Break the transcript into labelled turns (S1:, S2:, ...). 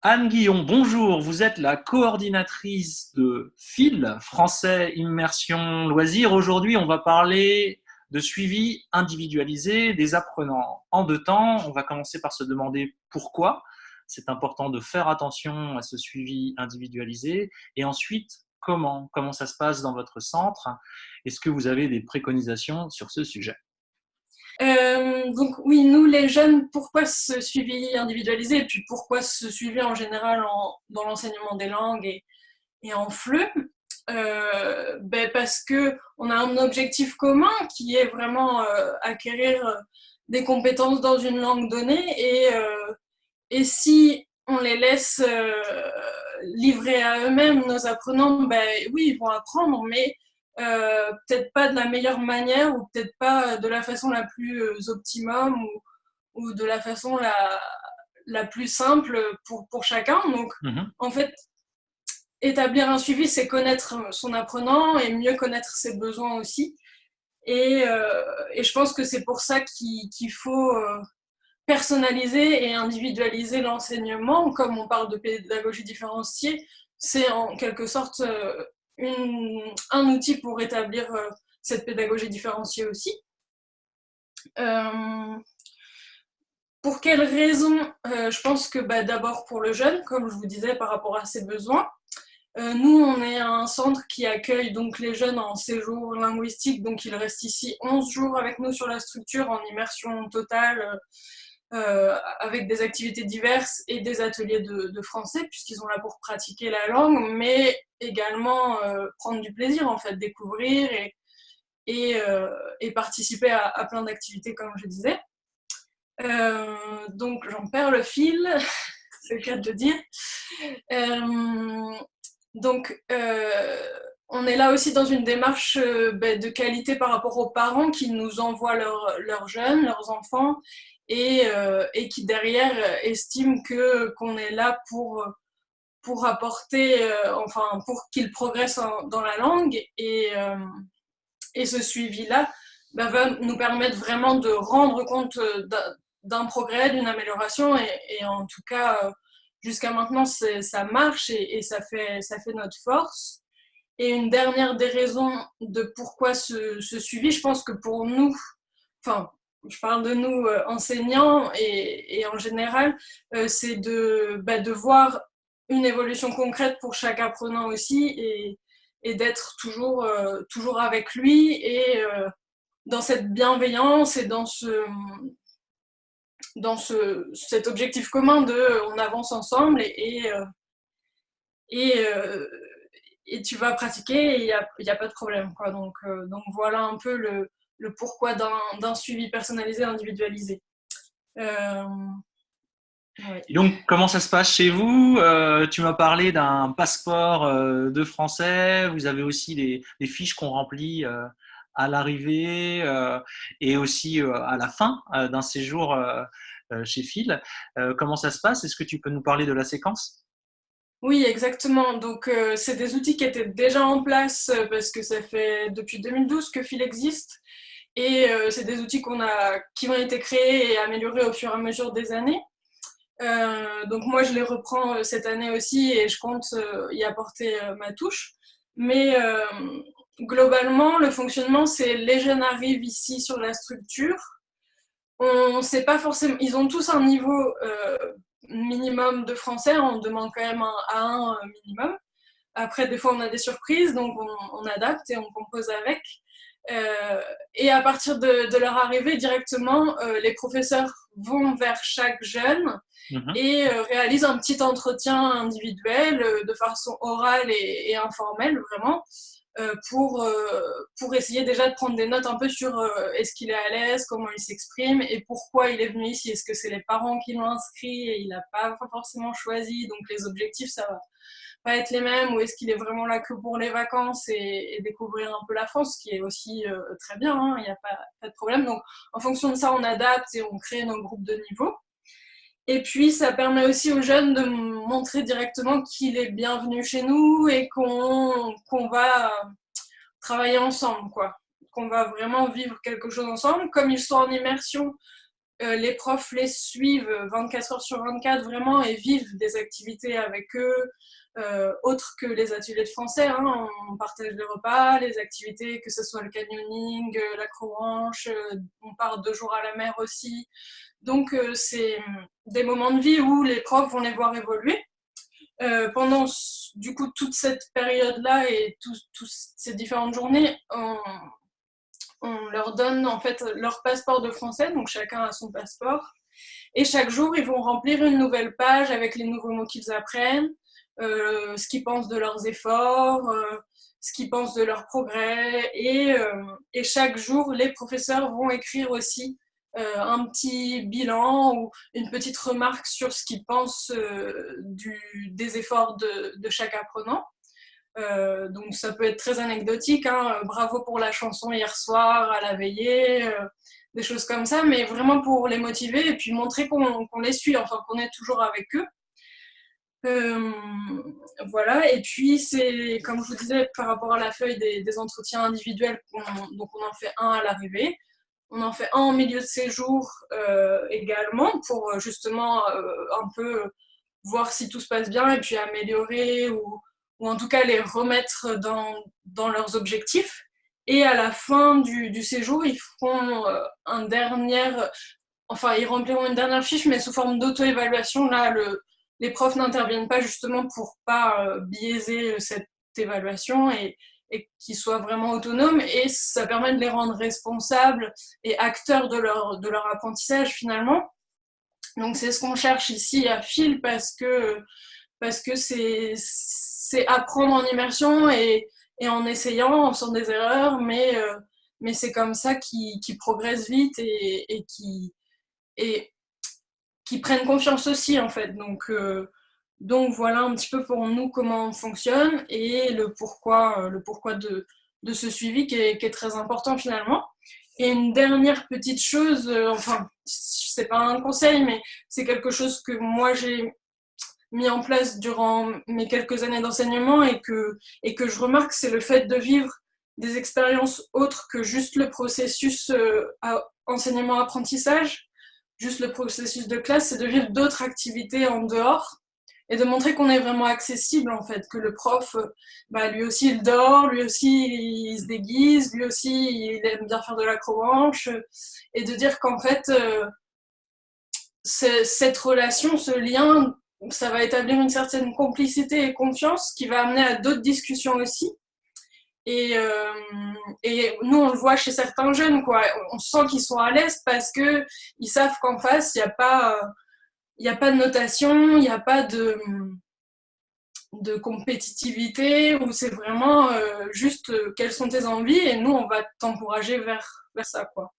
S1: Anne Guillon, bonjour. Vous êtes la coordinatrice de FIL, Français Immersion Loisirs. Aujourd'hui, on va parler de suivi individualisé des apprenants en deux temps. On va commencer par se demander pourquoi. C'est important de faire attention à ce suivi individualisé. Et ensuite, comment ça se passe dans votre centre? Est-ce que vous avez des préconisations sur ce sujet?
S2: Donc oui, nous les jeunes, pourquoi ce suivi individualisé et puis pourquoi ce suivi en général dans l'enseignement des langues et en FLE, parce que on a un objectif commun qui est vraiment acquérir des compétences dans une langue donnée et si on les laisse livrer à eux-mêmes, nos apprenants, oui, ils vont apprendre, mais peut-être pas de la meilleure manière ou peut-être pas de la façon la plus optimum ou de la façon la plus simple pour chacun. Donc,
S1: Mhm.
S2: en fait, établir un suivi, c'est connaître son apprenant et mieux connaître ses besoins aussi. Et je pense que c'est pour ça qu'il faut personnaliser et individualiser l'enseignement. Comme on parle de pédagogie différenciée, c'est en quelque sorte un outil pour établir cette pédagogie différenciée aussi. Euh, pour quelles raisons Je pense que d'abord pour le jeune, comme je vous disais, par rapport à ses besoins. Nous, on est un centre qui accueille donc les jeunes en séjour linguistique, donc ils restent ici 11 jours avec nous sur la structure en immersion totale, avec des activités diverses et des ateliers de français, puisqu'ils sont là pour pratiquer la langue, mais également prendre du plaisir, en fait, découvrir et participer à plein d'activités, comme je disais. Donc, j'en perds le fil, c'est le cas de le dire. Euh, on est là aussi dans une démarche de qualité par rapport aux parents qui nous envoient leurs jeunes, leurs enfants, et qui derrière estiment qu'on est là pour apporter, enfin pour qu'ils progressent dans la langue. Et ce suivi-là va nous permettre vraiment de rendre compte d'un progrès, d'une amélioration, et en tout cas, jusqu'à maintenant, ça marche et ça fait notre force. Et une dernière des raisons de pourquoi ce suivi, je pense que pour nous, enfin, je parle de nous enseignants et en général, c'est de voir une évolution concrète pour chaque apprenant aussi et d'être toujours avec lui et dans cette bienveillance et cet objectif commun de on avance ensemble et, euh, et tu vas pratiquer et il y a pas de problème, quoi. Donc voilà un peu le pourquoi d'un suivi personnalisé, individualisé. Euh, ouais.
S1: Et donc, comment ça se passe chez vous? Tu m'as parlé d'un passeport de français. Vous avez aussi des fiches qu'on remplit à l'arrivée et aussi à la fin d'un séjour chez Phil. Comment ça se passe? Est-ce que tu peux nous parler de la séquence?
S2: Oui, exactement. Donc, c'est des outils qui étaient déjà en place parce que ça fait depuis 2012 que Phil existe. Et c'est des outils qui ont été créés et améliorés au fur et à mesure des années. Donc moi, je les reprends cette année aussi et je compte y apporter ma touche. Mais globalement, le fonctionnement, c'est les jeunes arrivent ici sur la structure. On sait pas forcément. Ils ont tous un niveau minimum de français. On demande quand même un A1 minimum. Après, des fois, on a des surprises, donc on adapte et on compose avec. Et à partir de leur arrivée, directement, les professeurs vont vers chaque jeune
S1: Mhm.
S2: et réalisent un petit entretien individuel de façon orale et informelle, vraiment, pour essayer déjà de prendre des notes un peu sur est-ce qu'il est à l'aise, comment il s'exprime et pourquoi il est venu ici. Est-ce que c'est les parents qui l'ont inscrit et il n'a pas forcément choisi, donc les objectifs, ça va pas être les mêmes, ou est-ce qu'il est vraiment là que pour les vacances et découvrir un peu la France, ce qui est aussi très bien, hein, il n'y a pas de problème. Donc en fonction de ça, on adapte et on crée nos groupes de niveau. Et puis ça permet aussi aux jeunes de montrer directement qu'il est bienvenu chez nous et qu'on va travailler ensemble, quoi. Qu'on va vraiment vivre quelque chose ensemble. Comme ils sont en immersion, les profs les suivent 24 heures sur 24 vraiment et vivent des activités avec eux, autres que les ateliers de français. Hein. On partage les repas, les activités, que ce soit le canyoning, l'acrobranche, on part 2 jours à la mer aussi. Donc c'est des moments de vie où les profs vont les voir évoluer. Pendant du coup toute cette période-là et toutes ces différentes journées, on leur donne en fait leur passeport de français, donc chacun a son passeport. Et chaque jour, ils vont remplir une nouvelle page avec les nouveaux mots qu'ils apprennent, ce qu'ils pensent de leurs efforts, ce qu'ils pensent de leur progrès. Et chaque jour, les professeurs vont écrire aussi un petit bilan ou une petite remarque sur ce qu'ils pensent des efforts de chaque apprenant. Donc ça peut être très anecdotique, hein, bravo pour la chanson hier soir à la veillée, des choses comme ça, mais vraiment pour les motiver et puis montrer qu'on les suit, enfin qu'on est toujours avec eux. Voilà, et puis c'est, comme je vous disais, par rapport à la feuille des entretiens individuels, donc on en fait un à l'arrivée, on en fait un en milieu de séjour également, pour justement un peu voir si tout se passe bien et puis améliorer ou en tout cas les remettre dans leurs objectifs. Et à la fin du séjour, ils feront ils rempliront une dernière fiche, mais sous forme d'auto-évaluation. Là, les profs n'interviennent pas justement pour pas biaiser cette évaluation et qu'ils soient vraiment autonomes. Et ça permet de les rendre responsables et acteurs de leur apprentissage finalement. Donc c'est ce qu'on cherche ici à Phil parce que c'est apprendre en immersion et en essayant, en faisant des erreurs, mais c'est comme ça qu'ils progressent vite et qui prennent confiance aussi en fait. Donc voilà un petit peu pour nous comment on fonctionne et le pourquoi de ce suivi qui est très important finalement. Et une dernière petite chose, enfin c'est pas un conseil, mais c'est quelque chose que moi j'ai mis en place durant mes quelques années d'enseignement et que je remarque, c'est le fait de vivre des expériences autres que juste le processus enseignement-apprentissage, juste le processus de classe, c'est de vivre d'autres activités en dehors et de montrer qu'on est vraiment accessible en fait, que le prof, lui aussi il dort, lui aussi il se déguise, lui aussi il aime bien faire de l'acrobranche, et de dire qu'en fait cette relation, ce lien, ça va établir une certaine complicité et confiance qui va amener à d'autres discussions aussi. Et nous, on le voit chez certains jeunes, quoi. On sent qu'ils sont à l'aise parce qu'ils savent qu'en face, il n'y a pas de notation, il n'y a pas de compétitivité, où c'est vraiment juste quelles sont tes envies et nous, on va t'encourager vers ça, quoi.